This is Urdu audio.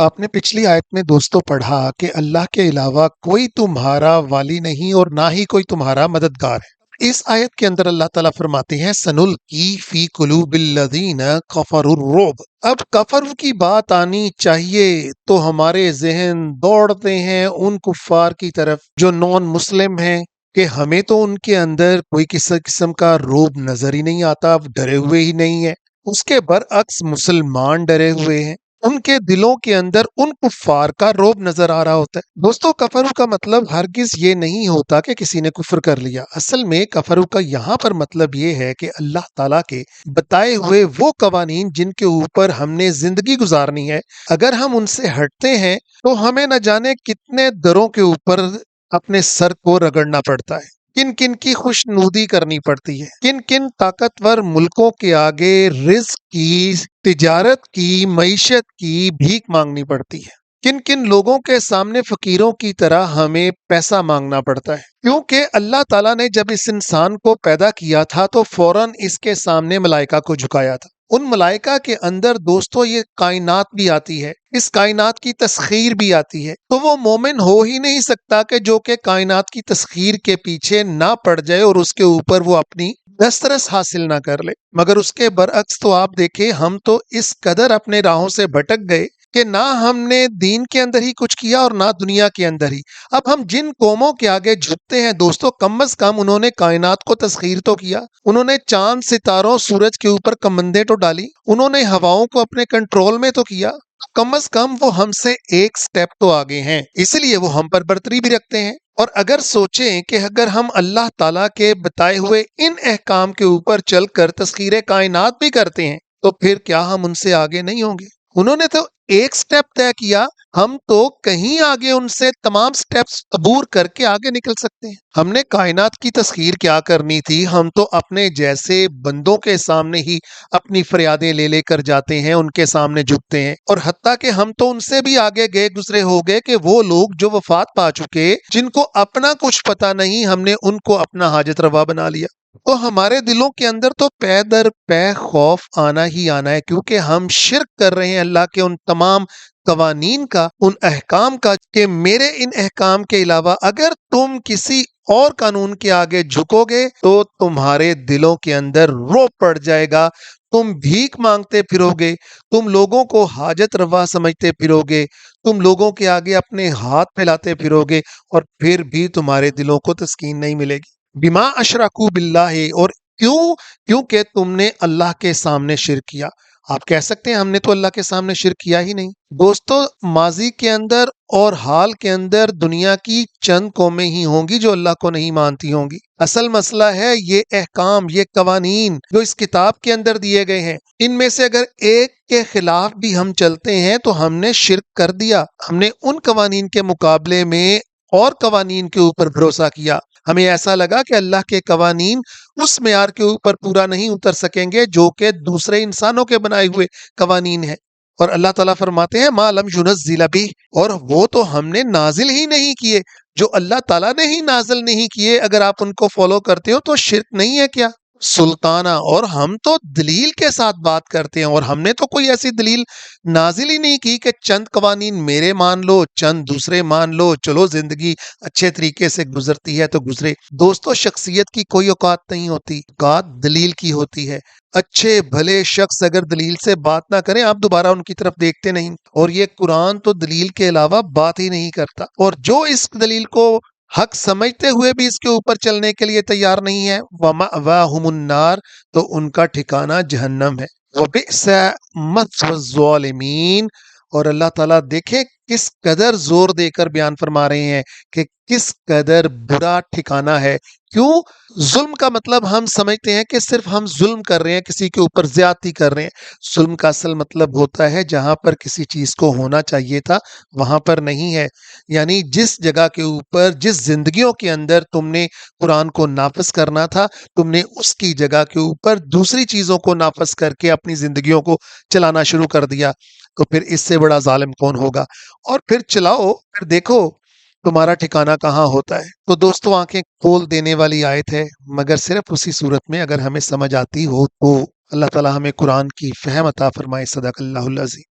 آپ نے پچھلی آیت میں دوستوں پڑھا کہ اللہ کے علاوہ کوئی تمہارا والی نہیں اور نہ ہی کوئی تمہارا مددگار ہے۔ اس آیت کے اندر اللہ تعالیٰ فرماتے ہیں سنلقی فی قلوب الذین کفروا الرعب۔ اب کفر کی بات آنی چاہیے تو ہمارے ذہن دوڑتے ہیں ان کفار کی طرف جو نان مسلم ہیں کہ ہمیں تو ان کے اندر کوئی کسی قسم کا رعب نظر ہی نہیں آتا، ڈرے ہوئے ہی نہیں ہے۔ اس کے برعکس مسلمان ڈرے ہوئے ہیں، ان کے دلوں کے اندر ان کفار کا رعب نظر آ رہا ہوتا ہے۔ دوستو کفر کا مطلب ہرگز یہ نہیں ہوتا کہ کسی نے کفر کر لیا۔ اصل میں کفر کا یہاں پر مطلب یہ ہے کہ اللہ تعالیٰ کے بتائے ہوئے وہ قوانین جن کے اوپر ہم نے زندگی گزارنی ہے، اگر ہم ان سے ہٹتے ہیں تو ہمیں نہ جانے کتنے دروں کے اوپر اپنے سر کو رگڑنا پڑتا ہے، کن کن کی خوشنودی کرنی پڑتی ہے، کن کن طاقتور ملکوں کے آگے رزق کی، تجارت کی، معیشت کی بھیک مانگنی پڑتی ہے، کن کن لوگوں کے سامنے فقیروں کی طرح ہمیں پیسہ مانگنا پڑتا ہے، کیونکہ اللہ تعالیٰ نے جب اس انسان کو پیدا کیا تھا تو فوراً اس کے سامنے ملائکہ کو جھکایا تھا۔ ان ملائکہ کے اندر دوستو یہ کائنات بھی آتی ہے، اس کائنات کی تسخیر بھی آتی ہے، تو وہ مومن ہو ہی نہیں سکتا کہ جو کہ کائنات کی تسخیر کے پیچھے نہ پڑ جائے اور اس کے اوپر وہ اپنی دسترس حاصل نہ کر لے۔ مگر اس کے برعکس تو آپ دیکھیں ہم تو اس قدر اپنے راہوں سے بھٹک گئے کہ نہ ہم نے دین کے اندر ہی کچھ کیا اور نہ دنیا کے اندر ہی۔ اب ہم جن قوموں کے آگے جھکتے ہیں دوستو، کم از کم انہوں نے کائنات کو تسخیر تو کیا، انہوں نے چاند ستاروں سورج کے اوپر کمندیں تو ڈالی، انہوں نے ہواؤں کو اپنے کنٹرول میں تو کیا، کم از کم وہ ہم سے ایک سٹیپ تو آگے ہیں، اس لیے وہ ہم پر برتری بھی رکھتے ہیں۔ اور اگر سوچیں کہ اگر ہم اللہ تعالیٰ کے بتائے ہوئے ان احکام کے اوپر چل کر تسخیر کائنات بھی کرتے ہیں تو پھر کیا ہم ان سے آگے نہیں ہوں گے؟ انہوں نے تو ایک سٹیپ طے کیا، ہم تو کہیں آگے ان سے تمام سٹیپس عبور کر کے آگے نکل سکتے ہیں۔ ہم نے کائنات کی تسخیر کیا کرنی تھی، ہم تو اپنے جیسے بندوں کے سامنے ہی اپنی فریادیں لے لے کر جاتے ہیں، ان کے سامنے جھکتے ہیں، اور حتیٰ کہ ہم تو ان سے بھی آگے گئے گزرے ہو گئے کہ وہ لوگ جو وفات پا چکے، جن کو اپنا کچھ پتہ نہیں، ہم نے ان کو اپنا حاجت روا بنا لیا۔ تو ہمارے دلوں کے اندر تو پے در پے خوف آنا ہی آنا ہے، کیونکہ ہم شرک کر رہے ہیں اللہ کے ان تمام قوانین کا، ان احکام کا، کہ میرے ان احکام کے علاوہ اگر تم کسی اور قانون کے آگے جھکو گے تو تمہارے دلوں کے اندر رعب پڑ جائے گا، تم بھیک مانگتے پھرو گے، تم لوگوں کو حاجت روا سمجھتے پھرو گے، تم لوگوں کے آگے اپنے ہاتھ پھیلاتے پھرو گے، اور پھر بھی تمہارے دلوں کو تسکین نہیں ملے گی۔ بما اشرکوا باللہ، اور کیونکہ تم نے اللہ کے سامنے شرک کیا۔ آپ کہہ سکتے ہیں ہم نے تو اللہ کے سامنے شرک کیا ہی نہیں۔ دوستو ماضی کے اندر اور حال کے اندر دنیا کی چند قومیں ہی ہوں گی جو اللہ کو نہیں مانتی ہوں گی۔ اصل مسئلہ ہے یہ احکام، یہ قوانین جو اس کتاب کے اندر دیے گئے ہیں، ان میں سے اگر ایک کے خلاف بھی ہم چلتے ہیں تو ہم نے شرک کر دیا، ہم نے ان قوانین کے مقابلے میں اور قوانین کے اوپر بھروسہ کیا۔ ہمیں ایسا لگا کہ اللہ کے قوانین اس معیار کے اوپر پورا نہیں اتر سکیں گے جو کہ دوسرے انسانوں کے بنائے ہوئے قوانین ہیں، اور اللہ تعالیٰ فرماتے ہیں ما لم ينزل به، اور وہ تو ہم نے نازل ہی نہیں کیے، جو اللہ تعالیٰ نے ہی نازل نہیں کیے اگر آپ ان کو فالو کرتے ہو تو شرک نہیں ہے کیا؟ سلطانہ، اور ہم تو دلیل کے ساتھ بات کرتے ہیں، اور ہم نے تو کوئی ایسی دلیل نازل ہی نہیں کی کہ چند قوانین میرے مان لو، چند دوسرے مان لو، چلو زندگی اچھے طریقے سے گزرتی ہے تو گزرے۔ دوستو شخصیت کی کوئی اوقات نہیں ہوتی، اوقات دلیل کی ہوتی ہے۔ اچھے بھلے شخص اگر دلیل سے بات نہ کریں آپ دوبارہ ان کی طرف دیکھتے نہیں، اور یہ قرآن تو دلیل کے علاوہ بات ہی نہیں کرتا، اور جو اس دلیل کو حق سمجھتے ہوئے بھی اس کے اوپر چلنے کے لیے تیار نہیں ہے، وَمَأْوَاهُمُ النَّارُ، تو ان کا ٹھکانہ جہنم ہے، وَبِئْسَ مَثْوَى الظَّالِمِينَ۔ اور اللہ تعالیٰ دیکھیں کس قدر زور دے کر بیان فرما رہے ہیں کہ کس قدر برا ٹھکانہ ہے۔ کیوں؟ ظلم کا مطلب ہم سمجھتے ہیں کہ صرف ہم ظلم کر رہے ہیں، کسی کے اوپر زیادتی کر رہے ہیں۔ ظلم کا اصل مطلب ہوتا ہے جہاں پر کسی چیز کو ہونا چاہیے تھا وہاں پر نہیں ہے، یعنی جس جگہ کے اوپر، جس زندگیوں کے اندر تم نے قرآن کو نافذ کرنا تھا، تم نے اس کی جگہ کے اوپر دوسری چیزوں کو نافذ کر کے اپنی زندگیوں کو چلانا شروع کر دیا، تو پھر اس سے بڑا ظالم کون ہوگا؟ اور پھر چلاؤ، پھر دیکھو تمہارا ٹھکانہ کہاں ہوتا ہے۔ تو دوستو آنکھیں کھول دینے والی آیت ہے، مگر صرف اسی صورت میں اگر ہمیں سمجھ آتی ہو تو۔ اللہ تعالی ہمیں قرآن کی فہم عطا فرمائے۔ صدق اللہ العظیم۔